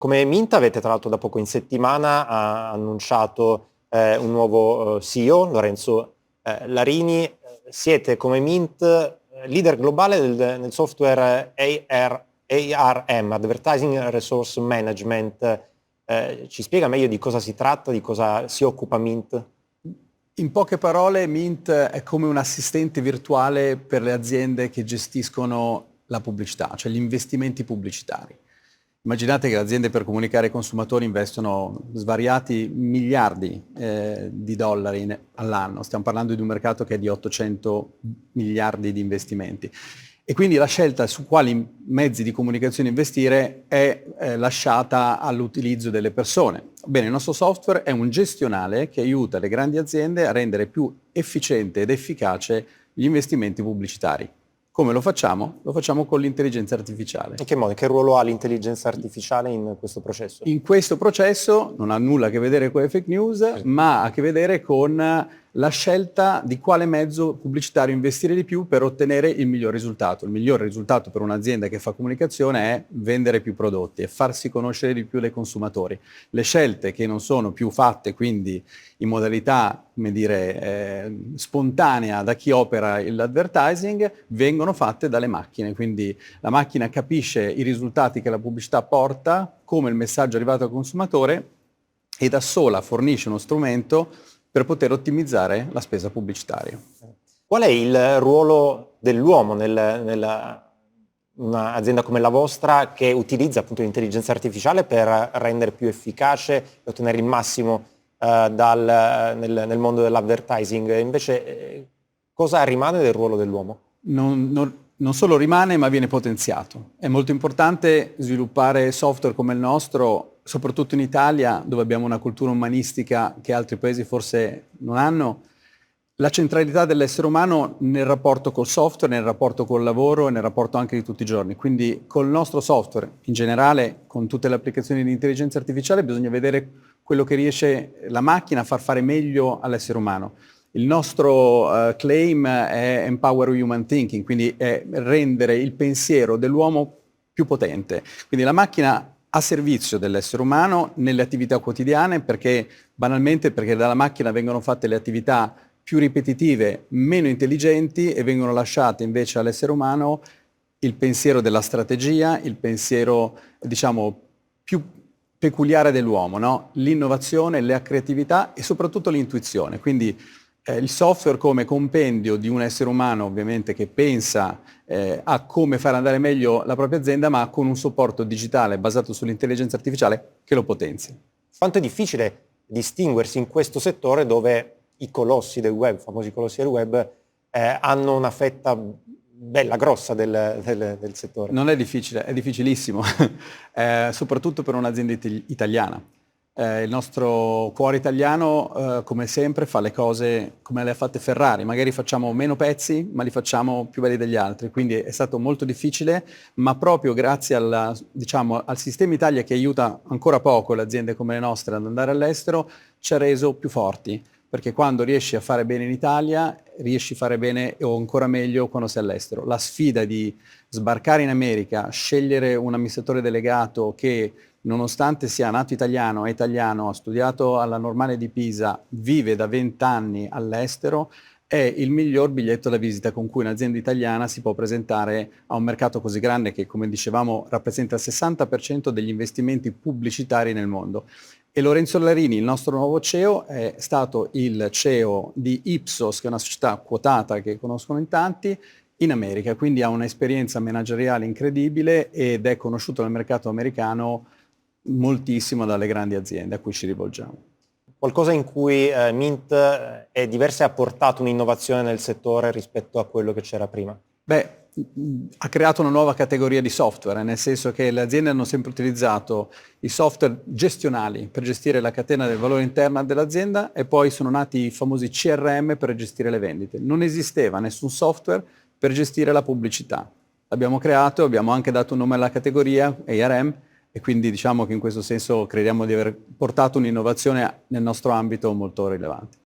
Come Mint avete tra l'altro da poco in settimana annunciato un nuovo CEO, Lorenzo Larini. Siete come Mint leader globale nel software ARM, Advertising Resource Management. Ci spiega meglio di cosa si tratta, di cosa si occupa Mint? In poche parole, Mint è come un assistente virtuale per le aziende che gestiscono la pubblicità, cioè gli investimenti pubblicitari. Immaginate che le aziende per comunicare ai consumatori investono svariati miliardi di dollari all'anno. Stiamo parlando di un mercato che è di 800 miliardi di investimenti. E quindi la scelta su quali mezzi di comunicazione investire è lasciata all'utilizzo delle persone. Bene, il nostro software è un gestionale che aiuta le grandi aziende a rendere più efficiente ed efficace gli investimenti pubblicitari. Come lo facciamo? Lo facciamo con l'intelligenza artificiale. In che modo? Che ruolo ha l'intelligenza artificiale in questo processo? In questo processo non ha nulla a che vedere con le fake news, ma ha a che vedere con la scelta di quale mezzo pubblicitario investire di più per ottenere il miglior risultato. Il miglior risultato per un'azienda che fa comunicazione è vendere più prodotti e farsi conoscere di più dai consumatori. Le scelte che non sono più fatte quindi in modalità, come dire, spontanea da chi opera l'advertising, vengono fatte dalle macchine. Quindi la macchina capisce i risultati che la pubblicità porta, come il messaggio è arrivato al consumatore e da sola fornisce uno strumento per poter ottimizzare la spesa pubblicitaria. Qual è il ruolo dell'uomo un'azienda come la vostra che utilizza appunto l'intelligenza artificiale per rendere più efficace e ottenere il massimo nel mondo dell'advertising? Invece cosa rimane del ruolo dell'uomo? Non solo rimane, ma viene potenziato. È molto importante sviluppare software come il nostro, soprattutto in Italia, dove abbiamo una cultura umanistica che altri paesi forse non hanno. La centralità dell'essere umano nel rapporto col software, nel rapporto col lavoro e nel rapporto anche di tutti i giorni. Quindi col nostro software, in generale, con tutte le applicazioni di intelligenza artificiale, bisogna vedere quello che riesce la macchina a far fare meglio all'essere umano. Il nostro claim è Empower Human Thinking, quindi è rendere il pensiero dell'uomo più potente. Quindi la macchina a servizio dell'essere umano nelle attività quotidiane, perché dalla macchina vengono fatte le attività più ripetitive, meno intelligenti, e vengono lasciate invece all'essere umano il pensiero della strategia, il pensiero, diciamo, più peculiare dell'uomo, no? L'innovazione, la creatività e soprattutto l'intuizione. Quindi il software come compendio di un essere umano ovviamente che pensa a come fare andare meglio la propria azienda, ma con un supporto digitale basato sull'intelligenza artificiale che lo potenzia. Quanto è difficile distinguersi in questo settore dove i colossi del web, i famosi colossi del web, hanno una fetta bella grossa del settore? Non è difficile, è difficilissimo, soprattutto per un'azienda italiana. Il nostro cuore italiano, come sempre, fa le cose come le ha fatte Ferrari. Magari facciamo meno pezzi, ma li facciamo più belli degli altri. Quindi è stato molto difficile, ma proprio grazie al sistema Italia che aiuta ancora poco le aziende come le nostre ad andare all'estero, ci ha reso più forti. Perché quando riesci a fare bene in Italia, riesci a fare bene o ancora meglio quando sei all'estero. La sfida di sbarcare in America, scegliere un amministratore delegato che, nonostante sia nato italiano, è italiano, ha studiato alla Normale di Pisa, vive da 20 anni all'estero, è il miglior biglietto da visita con cui un'azienda italiana si può presentare a un mercato così grande che, come dicevamo, rappresenta il 60% degli investimenti pubblicitari nel mondo. E Lorenzo Larini, il nostro nuovo CEO, è stato il CEO di Ipsos, che è una società quotata che conoscono in tanti, in America, quindi ha un'esperienza manageriale incredibile ed è conosciuto nel mercato americano moltissimo dalle grandi aziende a cui ci rivolgiamo. Qualcosa in cui Mint è diversa e ha portato un'innovazione nel settore rispetto a quello che c'era prima? Beh, ha creato una nuova categoria di software, nel senso che le aziende hanno sempre utilizzato i software gestionali per gestire la catena del valore interna dell'azienda e poi sono nati i famosi CRM per gestire le vendite. Non esisteva nessun software per gestire la pubblicità. L'abbiamo creato, abbiamo anche dato un nome alla categoria, ARM, e quindi diciamo che in questo senso crediamo di aver portato un'innovazione nel nostro ambito molto rilevante.